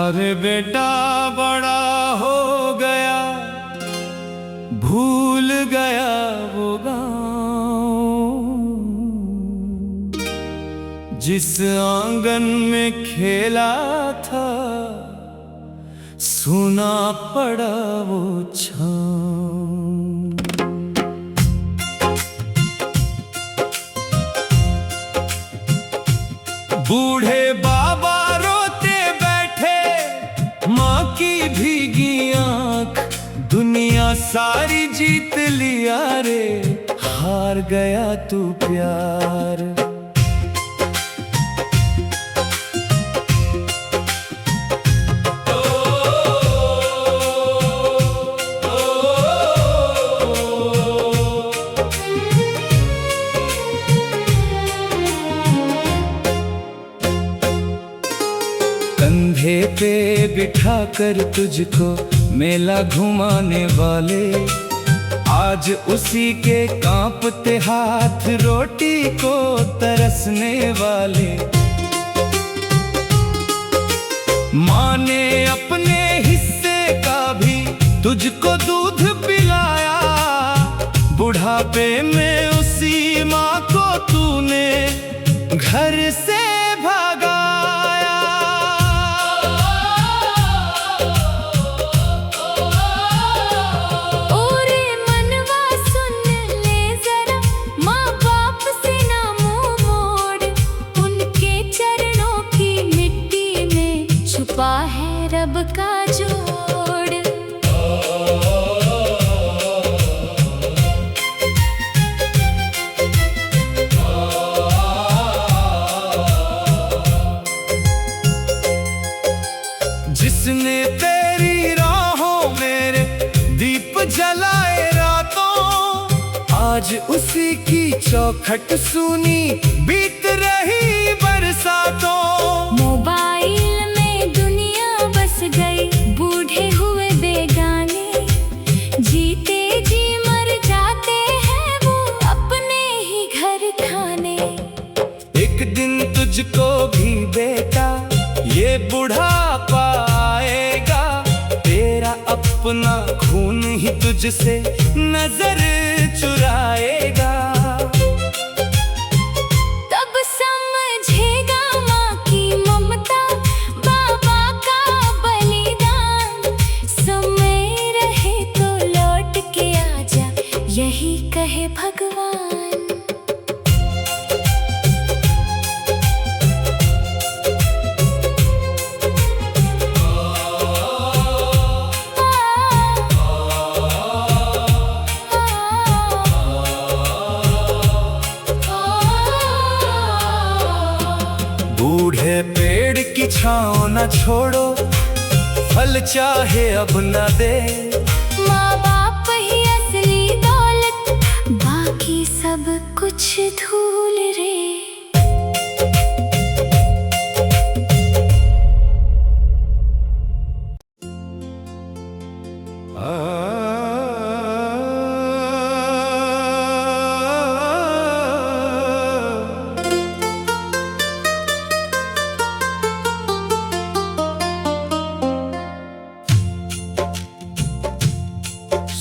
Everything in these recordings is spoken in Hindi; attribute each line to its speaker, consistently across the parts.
Speaker 1: अरे बेटा बड़ा हो गया, भूल गया वो गाँव जिस आंगन में खेला था, सुना पड़ा वो छाँव। बूढ़े बाबा रोते बैठे, माँ की भीगी आँख, दुनिया सारी जीत लिया रे, हार गया तू प्यार। कंधे पे बिठाकर तुझको मेला घुमाने वाले, आज उसी के कांपते हाथ रोटी को तरसने वाले। माँ ने अपने हिस्से का भी तुझको दूध पिलाया, बुढ़ापे में उसी माँ को तूने घर से
Speaker 2: है रब का जोड़।
Speaker 1: जिसने तेरी राहों मेरे दीप जलाए रातों, आज उसी की चौखट सुनी बीत रही बरसातों।
Speaker 2: मोबाइल गई बूढ़े हुए बेगाने, जीते जी मर जाते हैं वो अपने ही घर खाने।
Speaker 1: एक दिन तुझको भी बेटा ये बुढ़ापा आएगा, तेरा अपना खून ही तुझसे नजर चुराएगा।
Speaker 2: यही कहे भगवान।
Speaker 1: बूढ़े पेड़ की छाँव न छोड़ो, फल चाहे अब न दे,
Speaker 2: माँ बाप ही असली दौलत, बाकी सब कुछ धूल रे।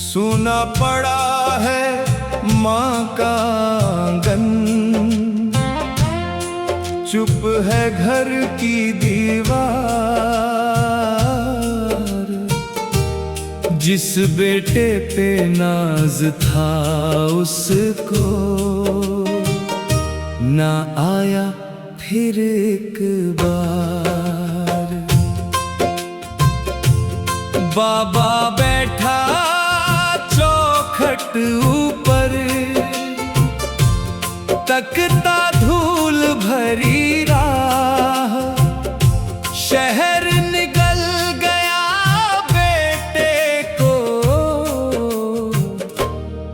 Speaker 1: सुना पड़ा है माँ का आंगन, चुप है घर की दीवार। जिस बेटे पे नाज था उसको ना आया फिर एक बार। बाबा बैठा चौखट ऊपर, तकता धूल भरी राह, शहर निगल गया बेटे को,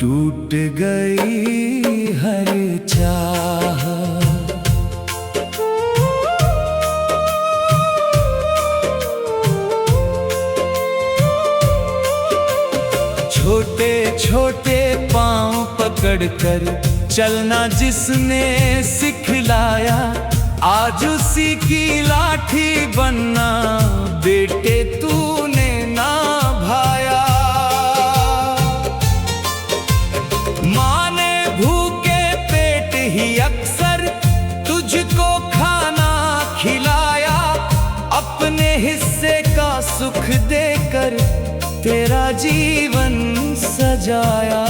Speaker 1: टूट गई हर चाह। छोटे छोटे पांव पकड़कर चलना जिसने सिखलाया, आज उसी की लाठी बनना बेटे तूने ना भाया। माँ ने भूखे पेट ही अक्सर तुझको खाना खिलाया, अपने हिस्से का सुख देकर तेरा जीवन सजाया।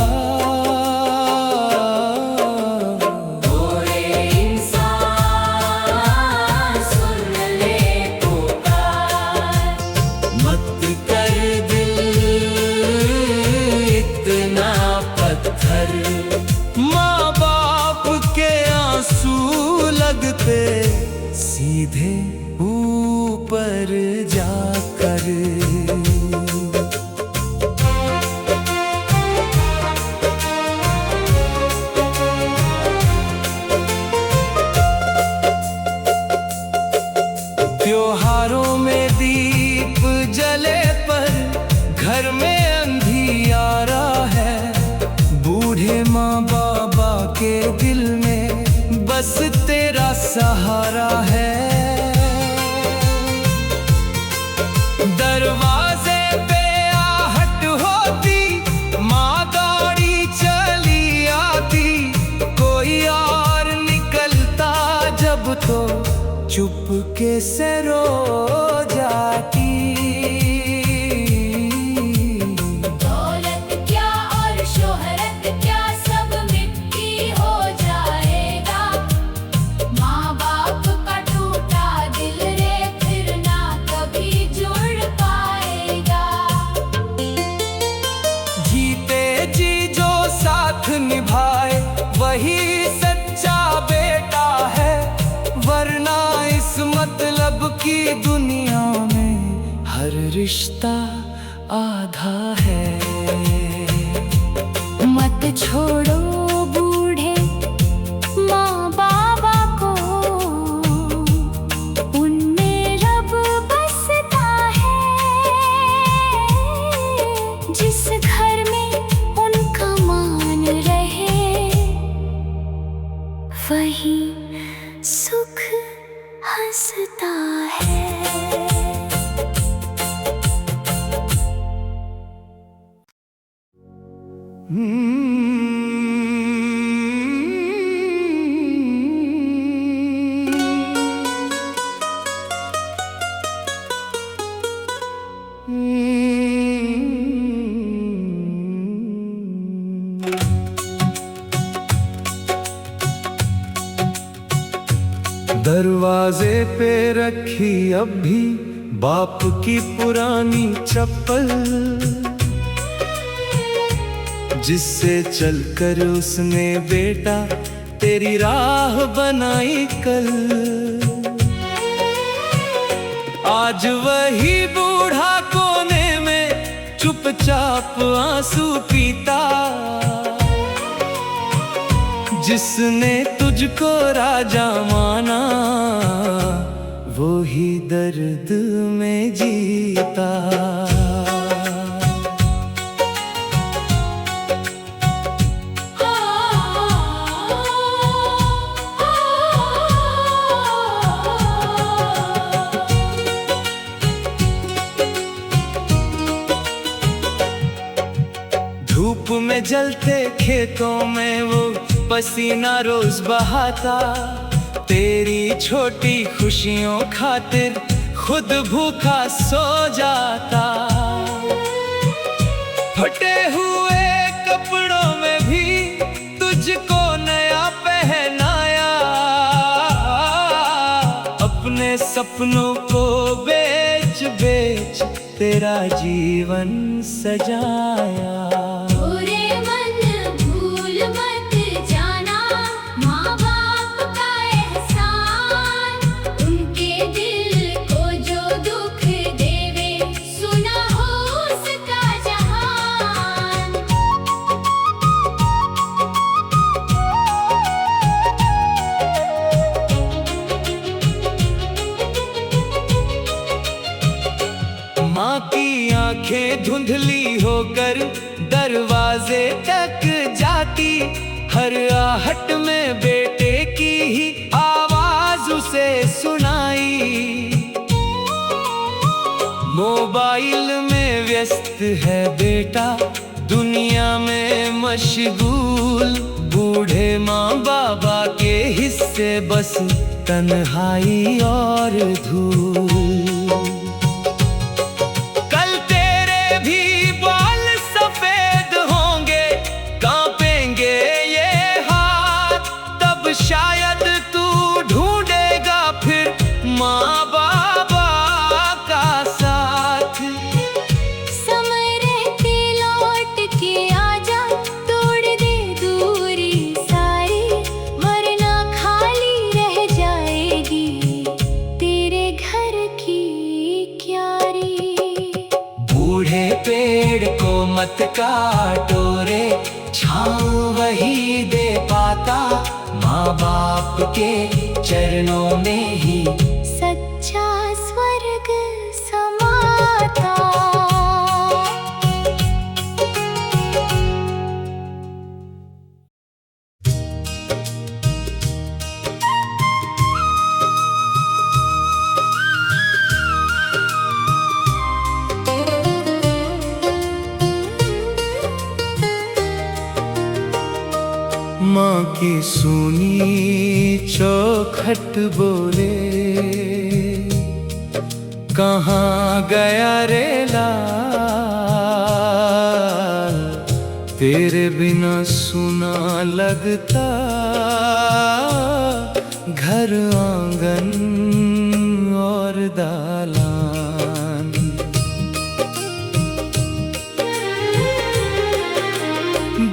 Speaker 1: माँ बाप के आंसू लगते सीधे ऊपर जाकर। त्योहारों में दीप जले पर घर में अंधियारा है, बूढ़े माँ बाबा के दिल में बस तेरा सहारा है। दरवाजे पे आहट होती, माँ दौड़ी चली आती, कोई और निकलता जब तो चुपके से रो जाती। निभाए वही सच्चा बेटा है, वरना इस मतलब की दुनिया में हर रिश्ता आधा है।
Speaker 2: मत छोड़ो बूढ़े माँ बाबा को, उनमें रब बसता है। जिस घर में उनका मान रहे, वही सुख हंसता है।
Speaker 1: दरवाजे पे रखी अब भी बाप की पुरानी चप्पल, जिससे चलकर उसने बेटा तेरी राह बनाई कल। आज वही बूढ़ा कोने में चुपचाप आंसू पीता, जिसने तुझको राजा माना वो ही दर्द में जीता। धूप में जलते खेतों में वो पसीना रोज बहाता, तेरी छोटी खुशियों खातिर खुद भूखा सो जाता। फटे हुए कपड़ों में भी तुझको नया पहनाया, अपने सपनों को बेच बेच तेरा जीवन सजाया। माँ की आंखें धुंधली होकर दरवाजे तक जाती, हर आहट है बेटा दुनिया में मशगूल, बूढ़े माँ बाबा के हिस्से बस तन्हाई और धूल। कल तेरे भी बाल सफेद होंगे, कांपेंगे ये हाथ, तब शायद तू ढूंढेगा फिर माँ बाबा का साथ।
Speaker 2: समय रहते लौट के आजा, तोड़ दे दूरी सारी, वरना खाली रह जाएगी तेरे घर की क्यारी।
Speaker 1: बूढ़े पेड़ को मत काटो रे, छाँव वही दे पाता, माँ बाप के चरणों में ही
Speaker 2: सच्चा स्वर्ग समाता।
Speaker 1: माँ की सुनी चौखट बोले, कहाँ गया रे लाल, तेरे बिना सुना लगता घर आंगन और दालान।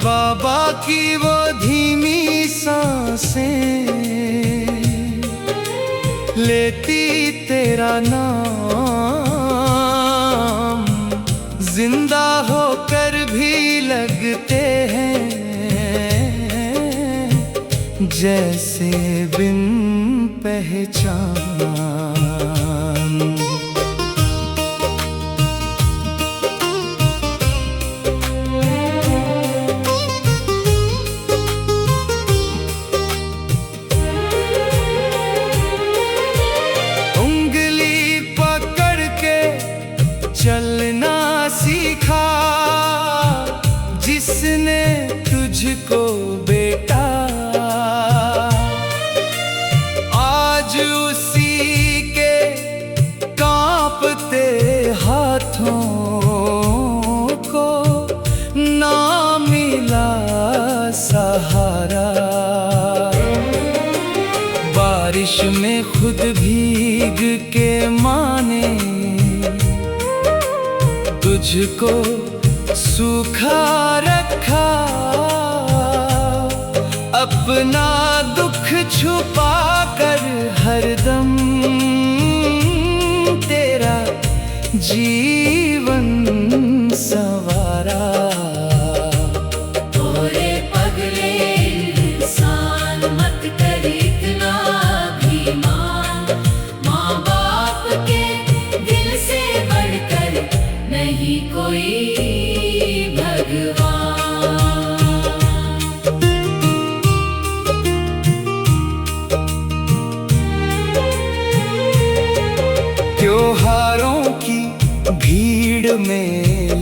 Speaker 1: बाबा की वो धीमी सांसें लेती तेरा नाम, जिंदा होकर भी लगते हैं जैसे बिन पहचान। चलना सीखा जिसने तुझको बेटा, आज उसी के कांपते हाथों को ना मिला सहारा। बारिश में खुद भीग के माने तुझको सूखा रखा, अपना दुख छुपा कर हरदम तेरा जीवन संवारा।
Speaker 2: ओरे पगले इंसान मत कर इतना अभिमान, माँ बाप के दिल से बढ़कर नहीं कोई भगवान।
Speaker 1: त्योहारों की भीड़ में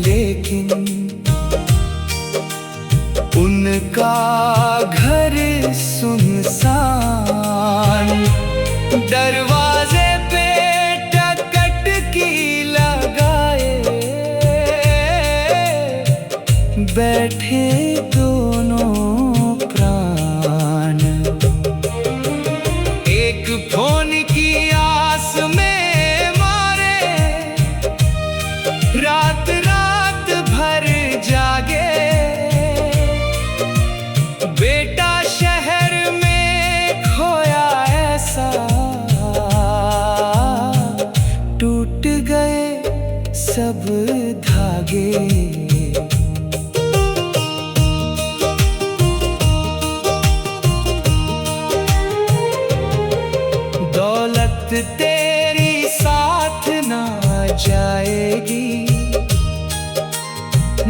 Speaker 1: लेकिन उनका घर सुनसान, दरवाजे पे टकट की लगाए बैठे दोनों प्राण। एक फोन की आस में मारे रात रात भर जागे, बेटा शहर में खोया ऐसा, टूट गए सब धागे। दौलत तेरी साथ ना जाएगी,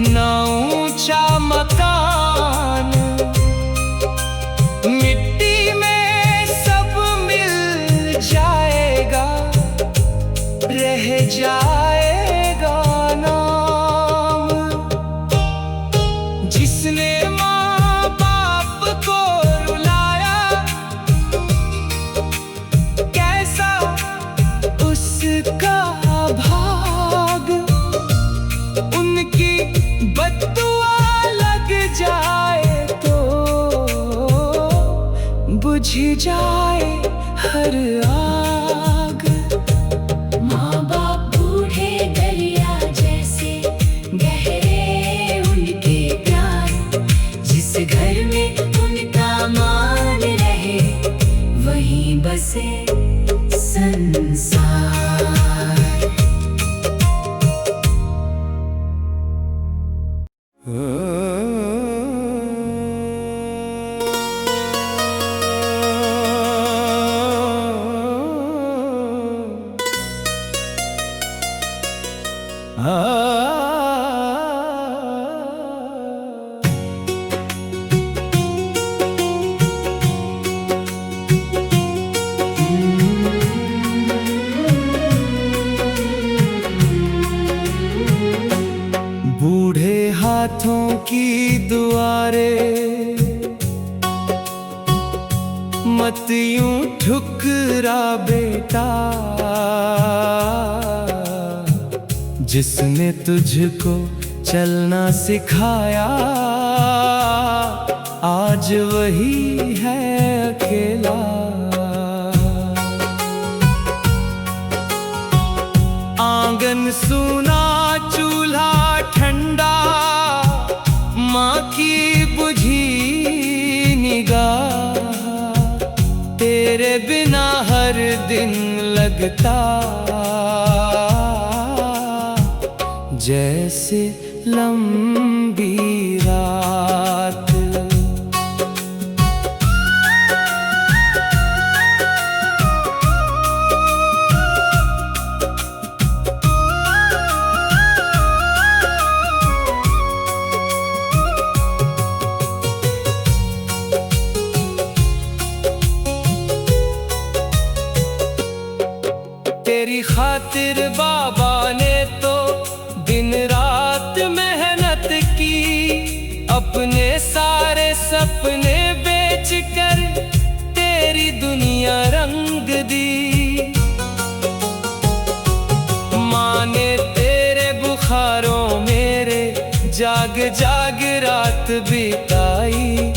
Speaker 1: ना ऊंचा मकान, मिट्टी में सब मिल जाएगा, रह जाएगा नाम। बुझ जाए हर आग।
Speaker 2: माँ बाप बूढ़े दरिया जैसे गहरे उनके प्यार, जिस घर में उनका मान रहे वहीं बसे संसार।
Speaker 1: बूढ़े हाथों की दुआरे मत यूं ठुकरा बेटा, जिसने तुझको चलना सिखाया आज वही है अकेला। आंगन सूना चूल्हा ठंडा, माँ की बुझी निगाह, तेरे बिना हर दिन लगता जैसे लंबी रात। तेरी खातिर बाबा ने तो दिन रात मेहनत की, अपने सारे सपने बेच कर तेरी दुनिया रंग दी। माँ ने तेरे बुखारों मेरे जाग जाग रात बिताई,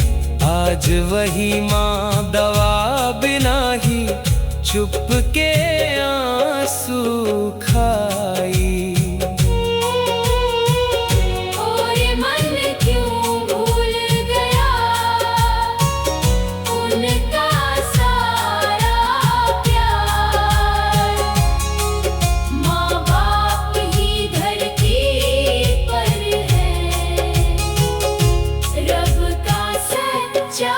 Speaker 1: आज वही माँ दवा बिना ही चुप के आंसू खाई।
Speaker 2: और मन क्यों भूल गया उनका सारा प्यार, माँ बाप ही धरती पर है रब का सच्चा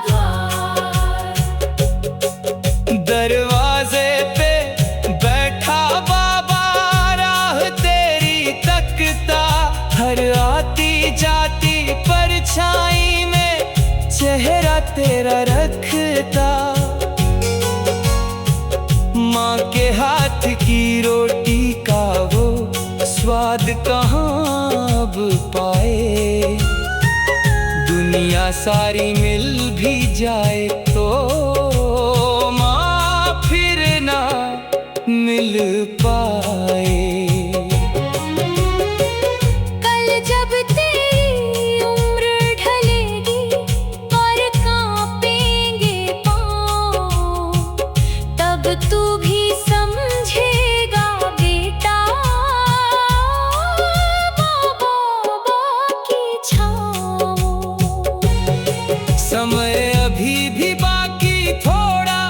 Speaker 2: द्वार।
Speaker 1: दरवाजे पे बैठा बाबा राह तेरी तकता, हर आती जाती परछाई में चेहरा तेरा रखता। माँ के हाथ की रोटी का वो स्वाद कहाँ अब पाए, दुनिया सारी मिल भी जाए तो माँ फिर ना मिल पाए।
Speaker 2: कल जब तेरी उम्र ढलेगी और कांपेंगे पाँव, तब तू भी समझेगा बेटा माँ बाबा की छाँव।
Speaker 1: समय अभी भी बाकी थोड़ा,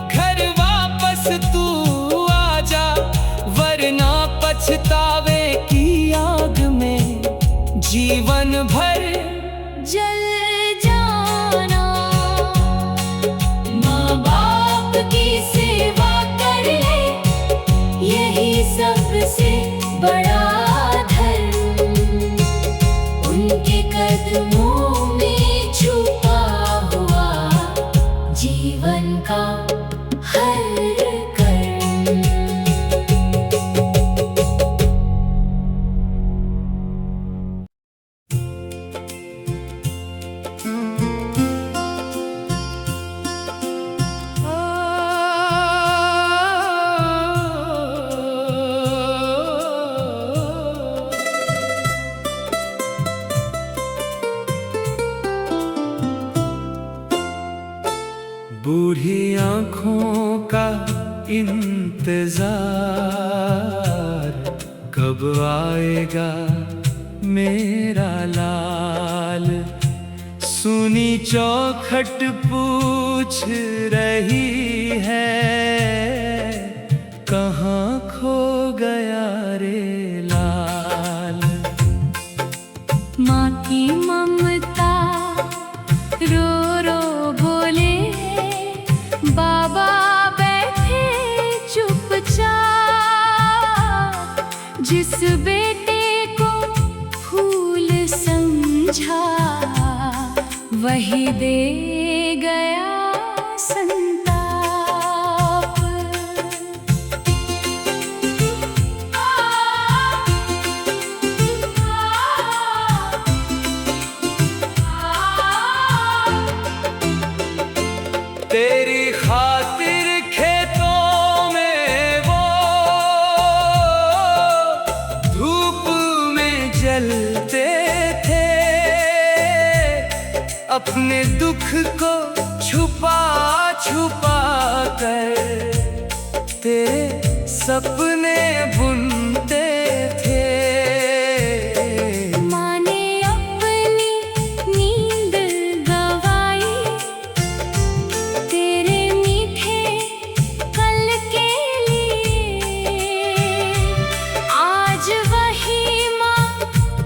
Speaker 1: घर वापस तू आजा, वरना पछतावे की आग में जीवन भर
Speaker 2: जल जाना। माँ बाप की सेवा कर ले, यही सबसे बड़ा धर्म, उनके कदमों में छुपा हुआ
Speaker 1: बूढ़ी आंखों का इंतजार, कब आएगा मेरा लाल। सुनी चौखट पूछ रही है, कहाँ खो गया रे लाल।
Speaker 2: माँ की ममता रो रो बोले, बाबा बैठे चुपचाप। जिस बेटे को फूल समझा, वही दे गया संताप।
Speaker 1: तेरी खातिर खेतों में वो धूप में जलते थे, अपने दुख को छुपा छुपा कर तेरे सपने बुनते थे।
Speaker 2: माँ ने अपनी नींद गंवाई, तेरे मीठे कल के लिए। आज वही माँ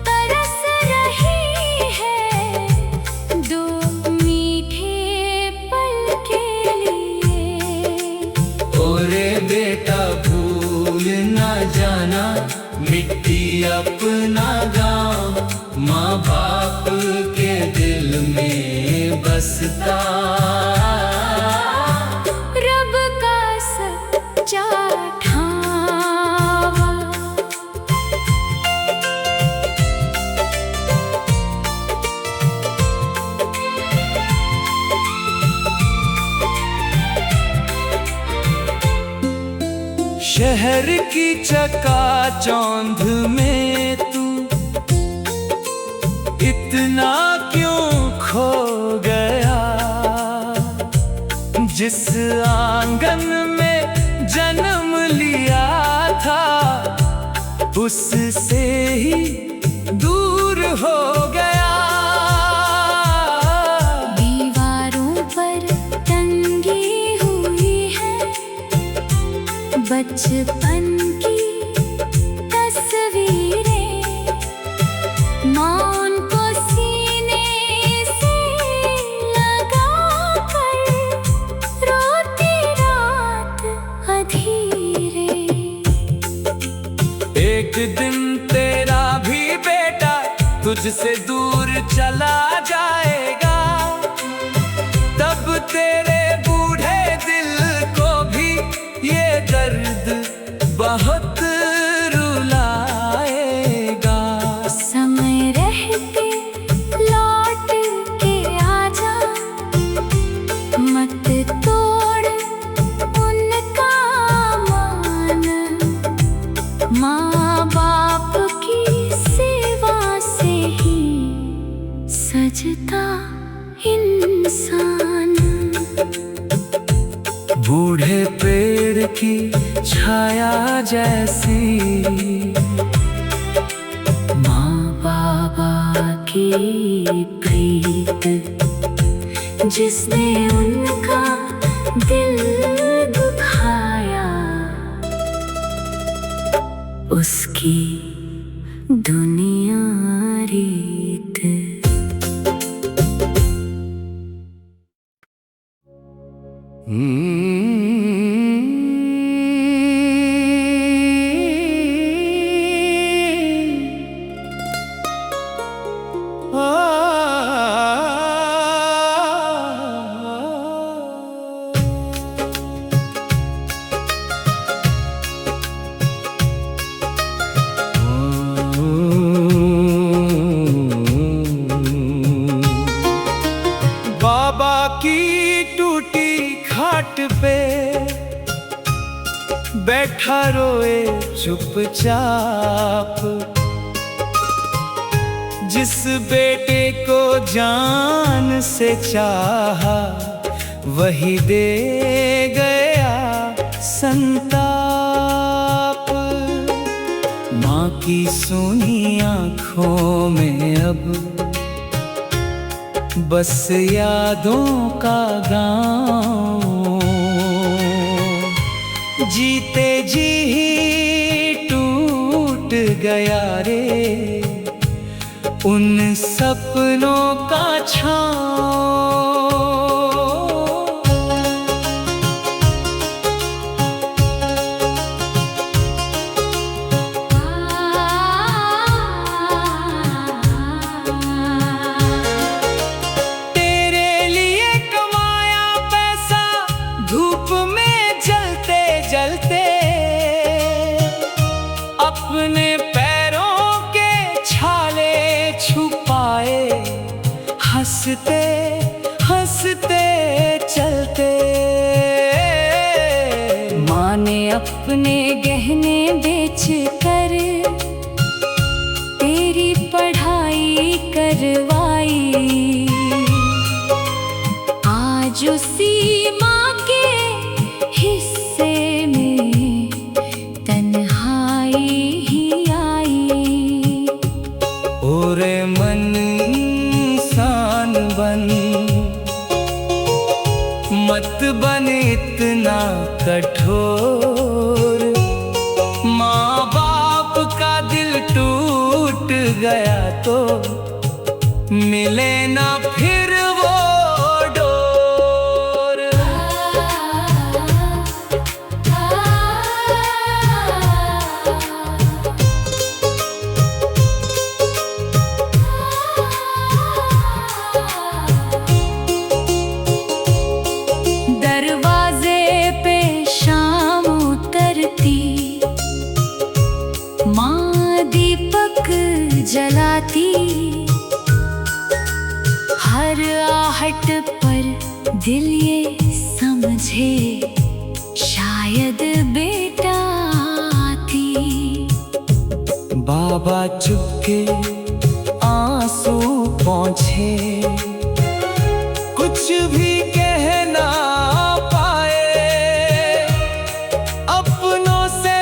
Speaker 2: तरस रही है, दो मीठे पल के लिए।
Speaker 1: ओरे बेटा भूल ना जाना, मिट्टी अपना गाँव माँ बाप के दिल में बसता।
Speaker 2: रब का सच्चा ठावा।
Speaker 1: शहर की चकाचौंध में तू इतना क्यों खो गया। जिस आंगन में जन्म लिया था, उससे ही दूर हो गया।
Speaker 2: दीवारों पर टंगी हुई है बचपन की तस्वीरें। माँ उनको सीने से लगा कर रोती रात अधीरे।
Speaker 1: एक दिन तेरा भी बेटा तुझसे दूर चला जाएगा, तब तेरे बूढ़े दिल को भी ये दर्द बहुत रुलाएगा।
Speaker 2: समय रहते लौट के आजा, मत तोड़ उनका मान। माँ बाप की सेवा से ही सजता इंसान।
Speaker 1: बूढ़े पेड़ की छाया जैसी
Speaker 2: माँ बाबा की प्रीत, जिसने उनका दिल दुखाया, उसकी दुनिया रीत।
Speaker 1: बाबा की टूटी खाट पे बैठा रोए चुपचाप। जिस बेटे को जान से चाहा, वही दे गया संताप। माँ की सूनी आँखों में अब बस यादों का गाँव। जीते जी ही टूट गया रे उन सपनों का छाँव। तेरे लिए कमाया पैसा धूप में जलते जलते, अपने पैरों के छाले छुपाए, हंसते हंसते चलते। माँ ने अपने गहने बेच कर तेरी पढ़ाई करवाई। आज उसी माँ के हिस्से में तन्हाई ही आई। ओरे मन इंसान बन, मत बन इतना कठोर। माँ बाप का दिल टूट गया तो मिले ना फिर वो डोर। दरवाजे पे शाम उतरती, माँ दीपक जलाती। हर आहट पर दिल ये समझे शायद बेटा आती। बाबा चुपके आंसू पोंछे, कुछ भी कह ना पाए। अपनों से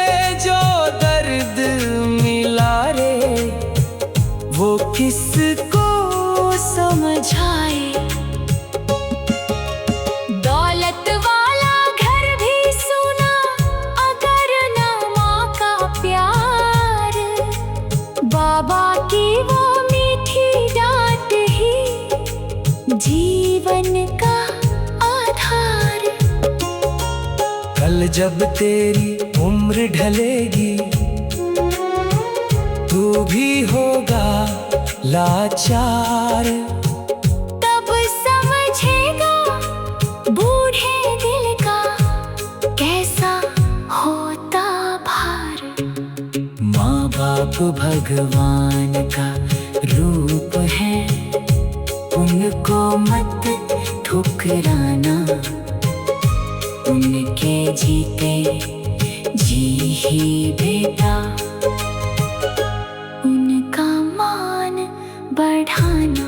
Speaker 1: जो दर्द मिला रे वो किसको समझाए। दौलत वाला घर भी सुना अगर ना माँ का प्यार। बाबा की वो मीठी डांट ही जीवन का आधार। कल जब तेरी उम्र ढलेगी तू भी होगा लाचार। तब समझेगा बूढ़े दिल का कैसा होता भार। माँ बाप भगवान का रूप है, उनको मत ठुकराना। उनके जीते जी ही बेटा उनका मान बढ़ाना।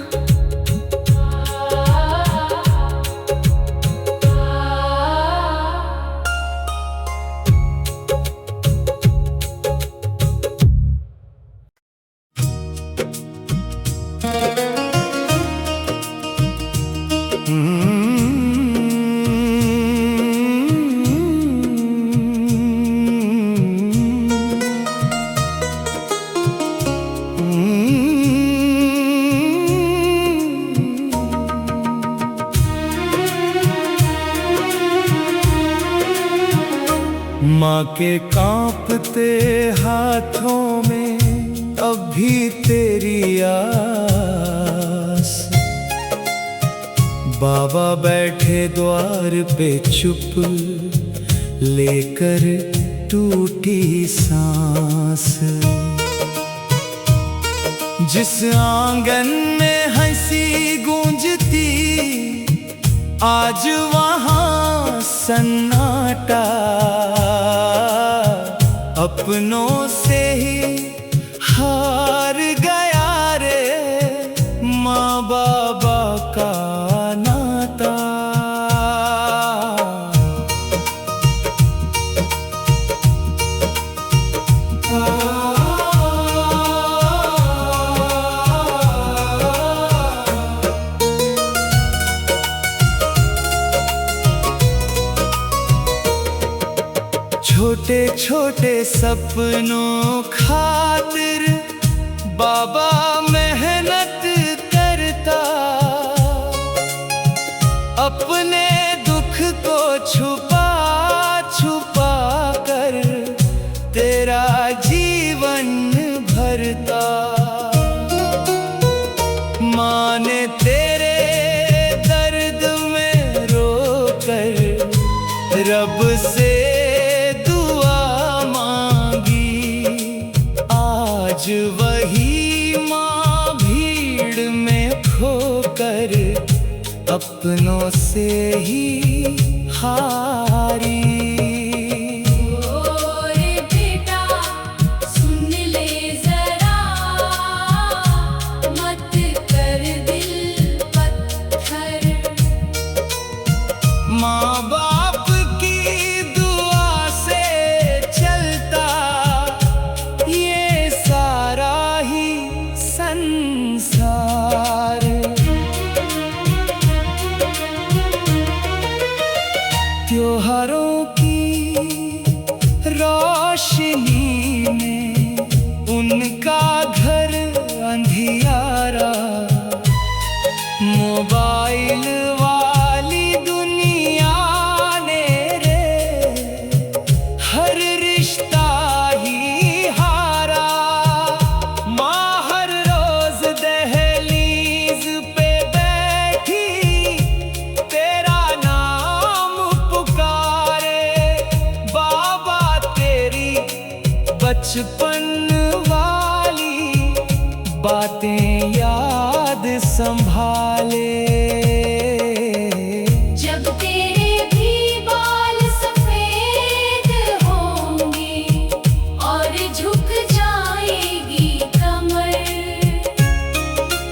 Speaker 1: माँ के कांपते हाथों में अब भी तेरी आस। बाबा बैठे द्वार पे चुप लेकर टूटी सांस। जिस आंगन में हंसी गूंजती आज वहाँ सन्नाटा। अपनों से ही हार गया रे माँ बाबा का नाता। छोटे छोटे सपनों खातिर बाबा मेहनत करता, अपने दुख को छुपा छुपा कर तेरा जीवन भरता। माँ ने तेरे दर्द में रोकर रब से दुआ मांगी, आज वही माँ भीड़ में खोकर अपनों से ही हारी। माँ बाप की दुआ से चलता ये सारा ही संसार। त्योहारों की रोशनी में उनका घर अंधियारा, मोबाइल वाली दुनिया ने रे हर रिश्ता ही हारा। माँ हर रोज दहलीज पे बैठी तेरा नाम पुकारे, बाबा तेरी बचपन वाली बातें याद संभाले।
Speaker 2: जब तेरे भी बाल सफेद होंगे और झुक जाएगी कमर,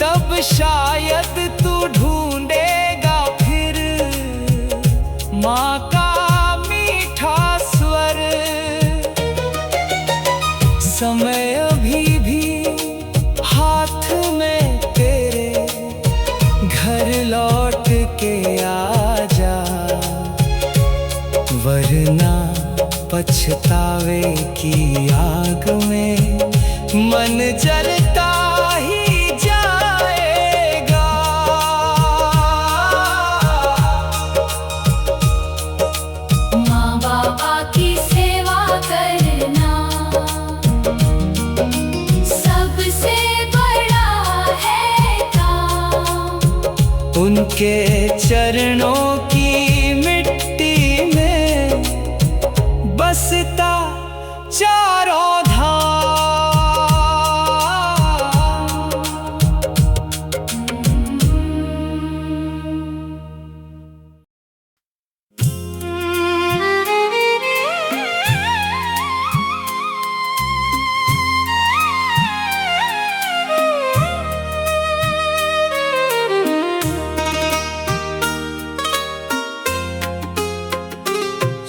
Speaker 1: तब शायद तू ढूंढेगा फिर माँ का मीठा स्वर। समय अभी भी हाथ में तेरे, घर लौट के आ जा, वरना पछतावे की आग में मन जलता ही जाएगा।
Speaker 2: माँ बाबा की सेवा करना सबसे बड़ा है काम।
Speaker 1: उनके चरणों की मिट्टी में बसता चारों धाम।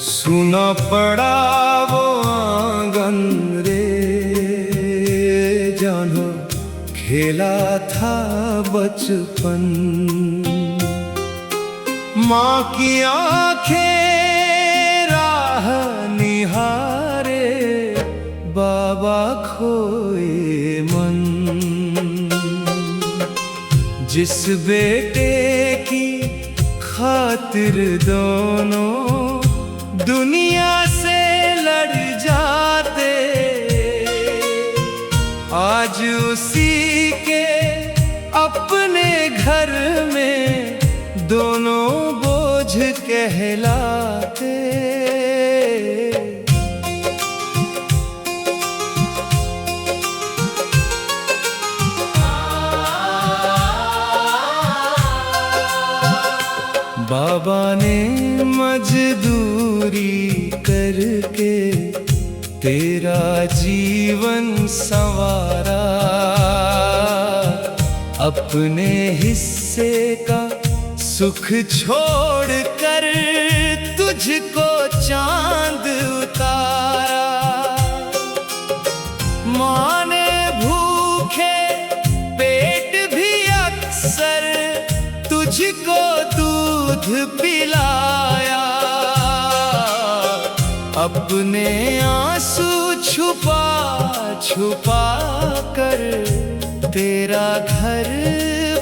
Speaker 1: सुना पड़ा वो आंगन रे, जानो खेला था बचपन। माँ की आंखें राह निहारे, बाबा खोए मन। जिस बेटे की खातिर दोनों दुनिया से लड़ जाते, आज उसी के अपने घर में दोनों बोझ कहलाते। बाबा ने मजदूरी करके तेरा जीवन संवारा, अपने हिस्से का सुख छोड़ कर तुझको चांद उतारा। माँ ने भूखे पेट भी अक्सर तुझको दूध पिलाया, अपने आंसू छुपा छुपा कर तेरा घर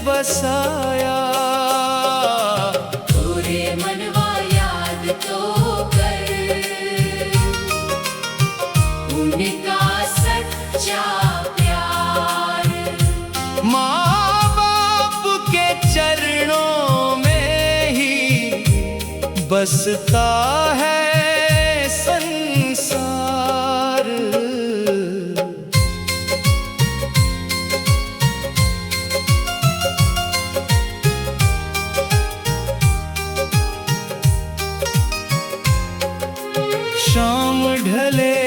Speaker 1: बसाया।
Speaker 2: तोरे मनवा याद तो कर, उनका सच्चा प्यार।
Speaker 1: माँ बाप के चरणों में ही बसता है संसार। शाम ढले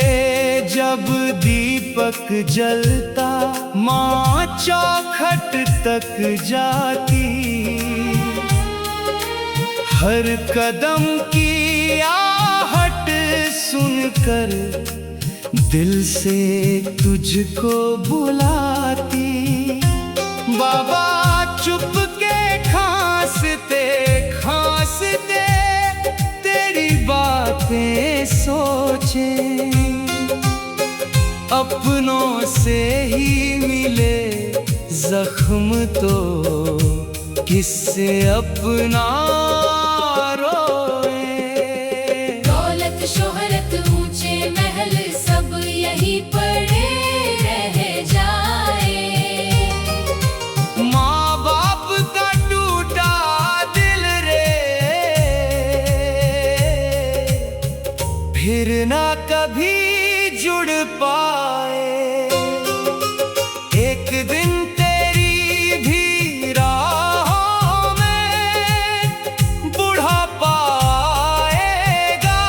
Speaker 1: जब दीपक जलता, माँ चौखट तक जाती। हर कदम की आहट सुनकर दिल से तुझको बुलाती। बाबा चुपके खांसते खांसते तेरी बातें सोचे। अपनों से ही मिले जख्म तो किससे अपना रोए।
Speaker 2: दौलत शोहरत ऊंचे महल सब यहीं पड़े रह जाए।
Speaker 1: माँ बाप का टूटा दिल रे फिर ना कभी जुड़ पाए। एक दिन तेरी भी राहों में बुढ़ापा आएगा,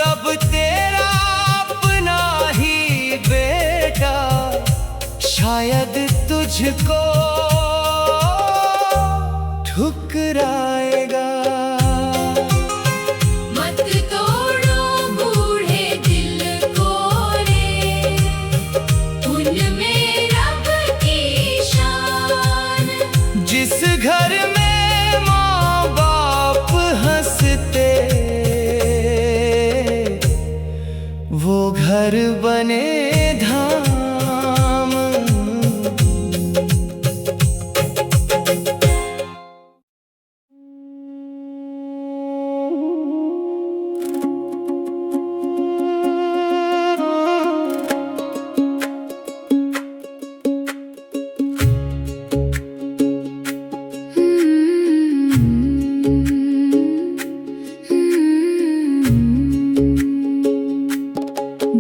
Speaker 1: तब तेरा अपना ही बेटा शायद तुझको ठुकराएगा।
Speaker 2: मत तोड़ो बूढ़े दिल को रे, उनमें रब की शान।
Speaker 1: जिस घर में माँ बाप हंसते वो घर बने धाम।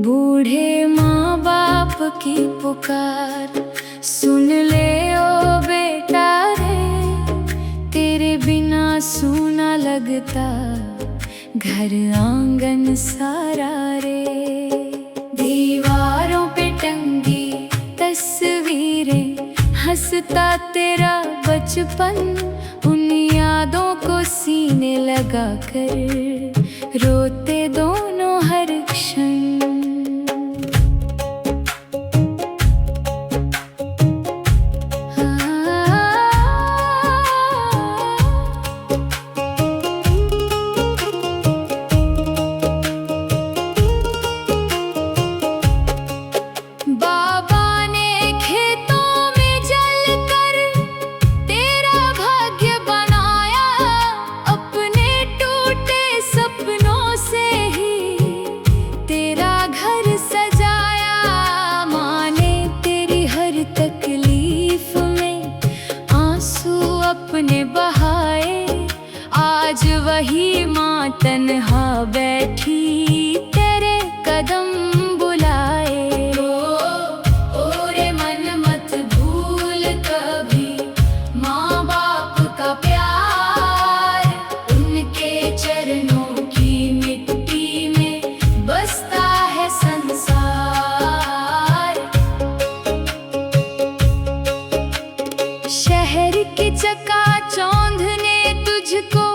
Speaker 2: बूढ़े माँ बाप की पुकार सुन ले ओ बेटा रे, तेरे बिना सूना लगता घर आंगन सारा रे। दीवारों पे टंगी तस्वीरें, हंसता तेरा बचपन, उन यादों को सीने लगा कर रोते दोनों हर क्षण। अपने बहाए आज वही माँ तन्हा बैठी तेरे कदम बुलाए। ओ रे मन मत भूल कभी माँ बाप का प्यार, उनके चरणों की मिट्टी में बसता है संसार। शहर की चकाचौंध ने तुझको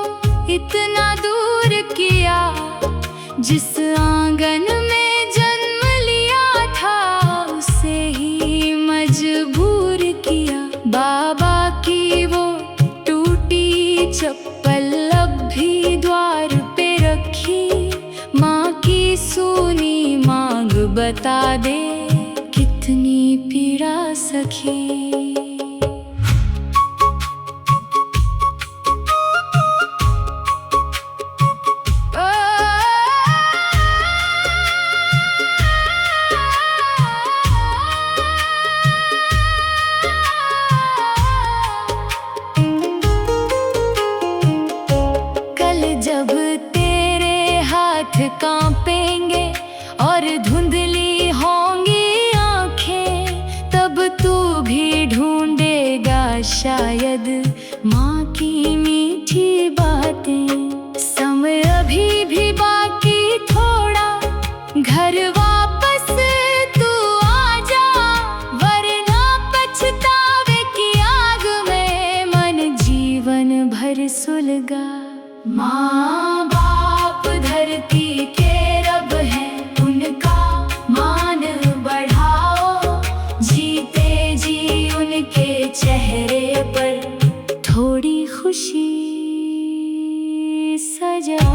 Speaker 2: इतना दूर किया, जिस आंगन में जन्म लिया था उसे ही मजबूर किया। बाबा की वो टूटी चप्पल अब भी द्वार पे रखी, बता दे कितनी पीड़ा सखी। जब तेरे हाथ कांपेंगे और धुंधली होंगी आंखें, तब तू भी ढूंढेगा शायद माँ की मीठी बातें। समय अभी भी बाकी थोड़ा, घर वापस तू आ जा, वरना पछतावे की आग में मन जीवन भर सुलगा। माँ बाप धरती के रब हैं, उनका मान बढ़ाओ, जीते जी उनके चेहरे पर थोड़ी खुशी सजा।